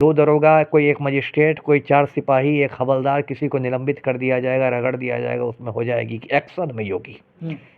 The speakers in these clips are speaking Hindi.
2 दरोगा, कोई 1 मजिस्ट्रेट, कोई 4 सिपाही, 1 हवलदार, किसी को निलंबित कर दिया जाएगा, रगड़ दिया जाएगा, उसमें हो जाएगी कि एक्शन में योगी।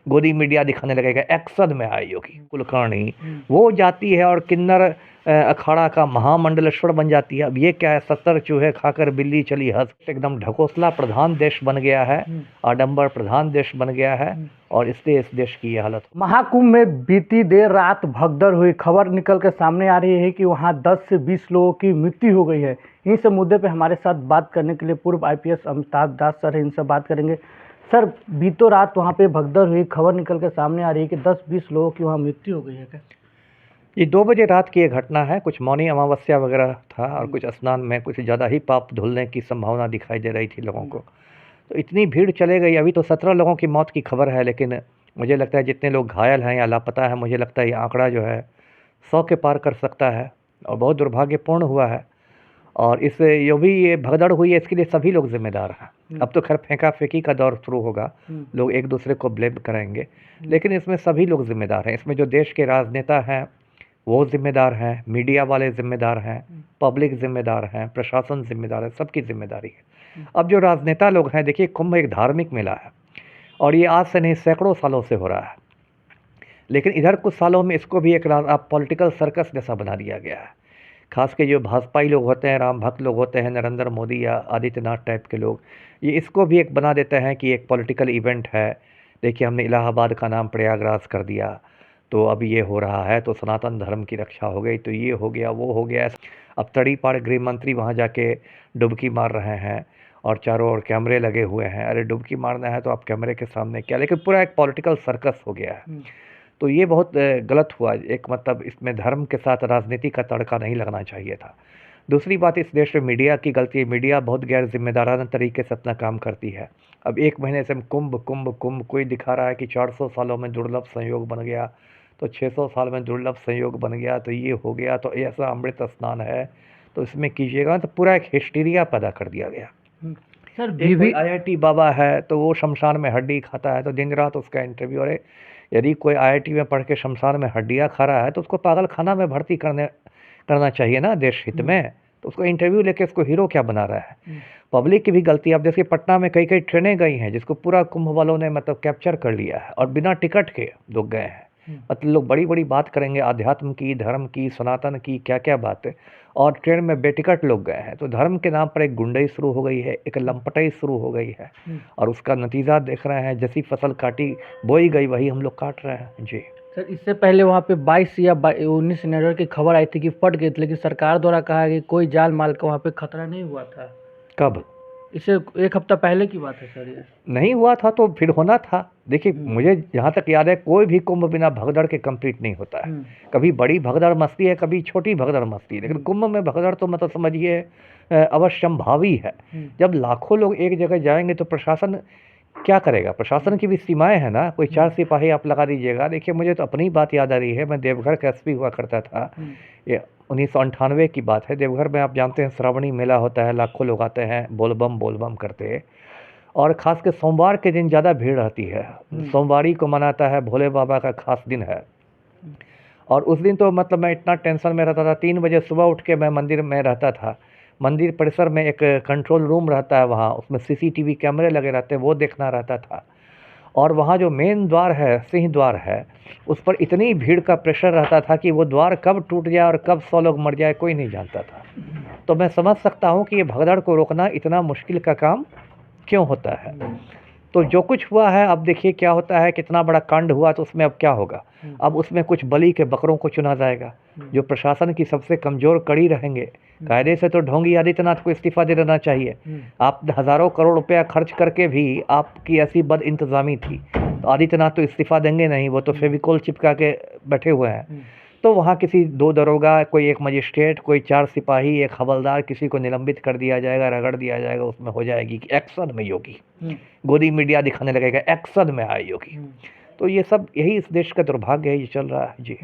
गोदी मीडिया दिखाने लगेगा एक्शन में आए योगी। कुलकर्णी वो जाती है और किन्नर अखाड़ा का महामंडलेश्वर बन जाती है। अब ये क्या है, 70 चूहे खाकर बिल्ली चली हंस। एकदम ढकोसला प्रधान देश बन गया है, आडंबर प्रधान देश बन गया है, और इसलिए इस देश की ये हालत। महाकुंभ में बीती देर रात भगदड़ हुई। खबर निकल कर सामने आ रही है कि वहां 10 से 20 लोगों की मृत्यु हो गई है। इन्हीं सब मुद्दे पे हमारे साथ बात करने के लिए पूर्व IPS अमिताभ दास सर है, इनसे बात करेंगे। सर, बीतों रात वहां पे भगदड़ हुई, खबर निकल कर सामने आ रही है कि 10-20 लोगों की वहां मृत्यु हो गई है। क्या ये 2 बजे रात की ये घटना है। कुछ मौनी अमावस्या वगैरह था और कुछ स्नान में कुछ ज़्यादा ही पाप धुलने की संभावना दिखाई दे रही थी लोगों को। तो इतनी भीड़ चले गई। अभी तो 17 लोगों की मौत की खबर है, लेकिन मुझे लगता है जितने लोग घायल हैं या लापता है, मुझे लगता है ये आंकड़ा जो है 100 के पार कर सकता है, और बहुत दुर्भाग्यपूर्ण हुआ है। और इस जो भी ये भगदड़ हुई है, इसके लिए सभी लोग जिम्मेदार हैं। अब तो खैर फेंका फेंकी का दौर शुरू होगा, लोग एक दूसरे को ब्लेम करेंगे, लेकिन इसमें सभी लोग जिम्मेदार हैं। इसमें जो देश के राजनेता हैं वो जिम्मेदार हैं, मीडिया वाले जिम्मेदार हैं, पब्लिक जिम्मेदार हैं, प्रशासन जिम्मेदार है, सबकी जिम्मेदारी है। अब जो राजनेता लोग हैं, देखिए कुंभ एक धार्मिक मेला है और ये आज से नहीं सैकड़ों सालों से हो रहा है, लेकिन इधर कुछ सालों में इसको भी एक पॉलिटिकल सर्कस जैसा बना दिया गया है। खास के जो भाजपाई लोग होते हैं, राम भक्त लोग होते हैं, नरेंद्र मोदी या आदित्यनाथ टाइप के लोग, ये इसको भी एक बना देते हैं कि एक पॉलिटिकल इवेंट है। देखिए हमने इलाहाबाद का नाम प्रयागराज कर दिया, तो अब ये हो रहा है, तो सनातन धर्म की रक्षा हो गई, तो ये हो गया, वो हो गया। अब तड़ीपार गृह मंत्री वहाँ जाके डुबकी मार रहे हैं और चारों ओर कैमरे लगे हुए हैं। अरे डुबकी मारना है तो आप कैमरे के सामने क्या, लेकिन पूरा एक पॉलिटिकल सर्कस हो गया है। तो ये बहुत गलत हुआ। एक मतलब इसमें धर्म के साथ राजनीति का तड़का नहीं लगना चाहिए था। दूसरी बात, इस देश में मीडिया की गलती है। मीडिया बहुत गैर जिम्मेदाराना तरीके से अपना काम करती है। अब 1 महीने से कुंभ कुंभ कुंभ कोई दिखा रहा है कि 400 सालों में दुर्लभ संयोग बन गया, तो 600 साल में दुर्लभ संयोग बन गया, तो ये हो गया, तो ऐसा अमृत स्नान है, तो इसमें कीजिएगा। तो पूरा एक हिस्टीरिया पैदा कर दिया गया। सर, कोई IIT बाबा है तो वो शमशान में हड्डी खाता है, तो दिन रात उसका इंटरव्यू। अरे यदि कोई IIT में पढ़ के शमशान में हड्डियाँ खा रहा है तो उसको पागल खाना में भर्ती करना चाहिए ना, देश हित में। तो उसको इंटरव्यू लेके उसको हीरो क्या बना रहा है। पब्लिक की भी गलती। अब जैसे पटना में कई कई ट्रेनें गई हैं जिसको पूरा कुंभ वालों ने मतलब कैप्चर कर लिया है, और बिना टिकट के लोग गए हैं। मतलब लोग बड़ी बड़ी बात करेंगे अध्यात्म की, धर्म की, सनातन की, क्या क्या बातें, और ट्रेन में बेटिकट लोग गए हैं। तो धर्म के नाम पर एक गुंडई शुरू हो गई है, एक लंपटाई शुरू हो गई है, और उसका नतीजा देख रहे हैं। जैसी फसल काटी बोई गई वही हम लोग काट रहे हैं जी। सर, इससे पहले वहाँ पे 22 या 19 सिलेंडर की खबर आई थी कि फट गए थे, लेकिन सरकार द्वारा कहा कि कोई जान माल का वहाँ पे खतरा नहीं हुआ था। कब? इससे 1 हफ्ता पहले की बात है सर। ये नहीं हुआ था तो फिर होना था। देखिए मुझे जहाँ तक याद है, कोई भी कुंभ बिना भगदड़ के कंप्लीट नहीं होता है। कभी बड़ी भगदड़ मस्ती है, कभी छोटी भगदड़ मस्ती है, लेकिन कुंभ में भगदड़ तो मतलब समझिए अवश्यंभावी है। जब लाखों लोग एक जगह जाएंगे तो प्रशासन क्या करेगा। प्रशासन की भी सीमाएं हैं ना। कोई 4 सिपाही आप लगा दीजिएगा। देखिए मुझे तो अपनी बात याद आ रही है, मैं देवघर का SP हुआ करता था। ये 1998 की बात है। देवघर में आप जानते हैं श्रावणी मेला होता है, लाखों लोग आते हैं बोलबम करते, और ख़ास कर सोमवार के दिन ज़्यादा भीड़ रहती है। सोमवारी को मनाता है, भोले बाबा का खास दिन है। और उस दिन तो मतलब मैं इतना टेंशन में रहता था, 3 बजे सुबह उठ के मैं मंदिर में रहता था। मंदिर परिसर में एक कंट्रोल रूम रहता है, वहाँ उसमें CCTV कैमरे लगे रहते हैं, वो देखना रहता था। और वहाँ जो मेन द्वार है, सिंह द्वार है, उस पर इतनी भीड़ का प्रेशर रहता था कि वो द्वार कब टूट जाए और कब 100 लोग मर जाए कोई नहीं जानता था। तो मैं समझ सकता हूँ कि ये भगदड़ को रोकना इतना मुश्किल का काम क्यों होता है। तो जो कुछ हुआ है, अब देखिए क्या होता है। कितना बड़ा कांड हुआ, तो उसमें अब क्या होगा। अब उसमें कुछ बलि के बकरों को चुना जाएगा, जो प्रशासन की सबसे कमज़ोर कड़ी रहेंगे। कायदे से तो ढोंगी आदित्यनाथ को इस्तीफा दे देना चाहिए। आप हज़ारों करोड़ रुपया खर्च करके भी आपकी ऐसी बद इंतज़ामी थी, तो आदित्यनाथ तो इस्तीफा देंगे नहीं, वो तो फेविकोल चिपका के बैठे हुए हैं। तो वहाँ किसी 2 दरोगा, कोई 1 मजिस्ट्रेट, कोई 4 सिपाही, 1 हवलदार, किसी को निलंबित कर दिया जाएगा, रगड़ दिया जाएगा, उसमें हो जाएगी कि एक्शन में योगी। गोदी मीडिया दिखाने लगेगा एक्शन में आए योगी। तो ये सब यही इस देश का दुर्भाग्य है, ये चल रहा है जी।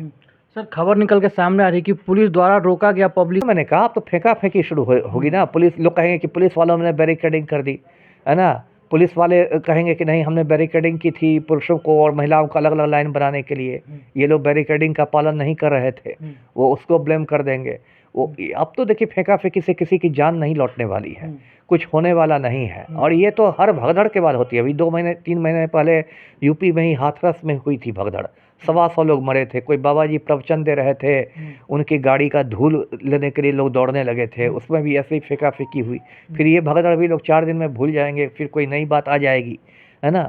सर, खबर निकल के सामने आ रही कि पुलिस द्वारा रोका गया पब्लिक। मैंने कहा अब तो फेंका फेंकी शुरू होगी ना। पुलिस लोग कहेंगे कि पुलिस वालों ने बैरिकेडिंग कर दी है ना। पुलिस वाले कहेंगे कि नहीं हमने बैरिकेडिंग की थी पुरुषों को और महिलाओं को अलग अलग लाइन बनाने के लिए, ये लोग बैरिकेडिंग का पालन नहीं कर रहे थे, वो उसको ब्लेम कर देंगे। वो अब तो देखिए फेंका-फेंकी से किसी की जान नहीं लौटने वाली है, कुछ होने वाला नहीं है और ये तो हर भगदड़ के बाद होती है। अभी 2 महीने 3 महीने पहले यूपी में ही हाथरस में हुई थी भगदड़, 125 लोग मरे थे। कोई बाबा जी प्रवचन दे रहे थे, उनकी गाड़ी का धूल लेने के लिए लोग दौड़ने लगे थे, उसमें भी ऐसे ही फेंका-फेंकी हुई। फिर ये भगदड़ भी लोग 4 दिन में भूल जाएँगे, फिर कोई नई बात आ जाएगी, है ना?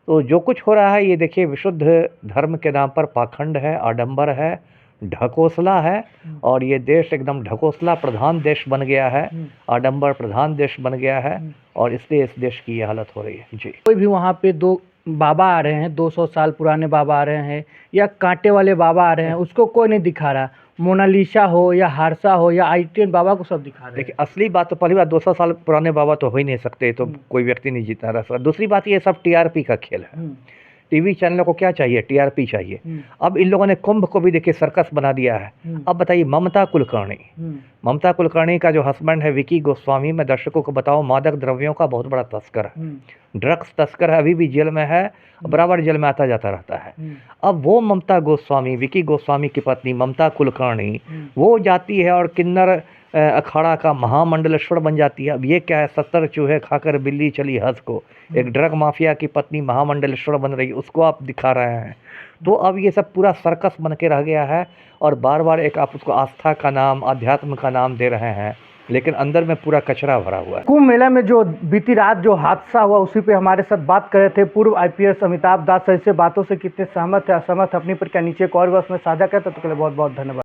तो जो कुछ हो रहा है ये देखिए विशुद्ध धर्म के नाम पर पाखंड है, आडंबर है, ढकोसला है और ये देश एकदम ढकोसला प्रधान देश बन गया है, आडंबर प्रधान देश बन गया है और इसलिए इस देश की ये हालत हो रही है। जी। कोई भी वहाँ पे दो बाबा आ रहे हैं, 200 साल पुराने बाबा आ रहे हैं या कांटे वाले बाबा आ रहे हैं, उसको कोई नहीं दिखा रहा। मोनालिसा हो या हारसा हो या आईटीएन बाबा को सब दिखा रहे देखिए असली बात तो पहली बात 200 साल पुराने बाबा तो हो ही नहीं सकते, तो कोई व्यक्ति नहीं जीता रह सकता। दूसरी बात ये सब टीआरपी का खेल है। हैं। टीवी चैनलों को क्या चाहिए? टीआरपी चाहिए। अब इन लोगों ने कुंभ को भी देखिए सर्कस बना दिया है। अब बताइए ममता कुलकर्णी का जो हस्बैंड है विकी गोस्वामी, मैं दर्शकों को बताऊं मादक द्रव्यों का बहुत बड़ा तस्कर है, ड्रग्स तस्कर है, अभी भी जेल में है, बराबर जेल में आता जाता रहता है। अब वो ममता गोस्वामी, विकी गोस्वामी की पत्नी ममता कुलकर्णी, वो जाती है और किन्नर अखाड़ा का महामंडलेश्वर बन जाती है। अब ये क्या है, 70 चूहे खाकर बिल्ली चली हंस को, एक ड्रग माफिया की पत्नी महामंडलेश्वर बन रही है, उसको आप दिखा रहे हैं। तो अब ये सब पूरा सर्कस बन के रह गया है और बार बार एक आप उसको आस्था का नाम, अध्यात्म का नाम दे रहे हैं, लेकिन अंदर में पूरा कचरा भरा हुआ है। कुंभ मेला में जो बीती रात जो हादसा हुआ उसी पे हमारे साथ बात कर रहे थे पूर्व आईपीएस अमिताभ दास। ऐसे बातों से कितने सहमत है असहमत, अपनी पर क्या नीचे एक और बस में साझा करते, तो के लिए बहुत बहुत धन्यवाद।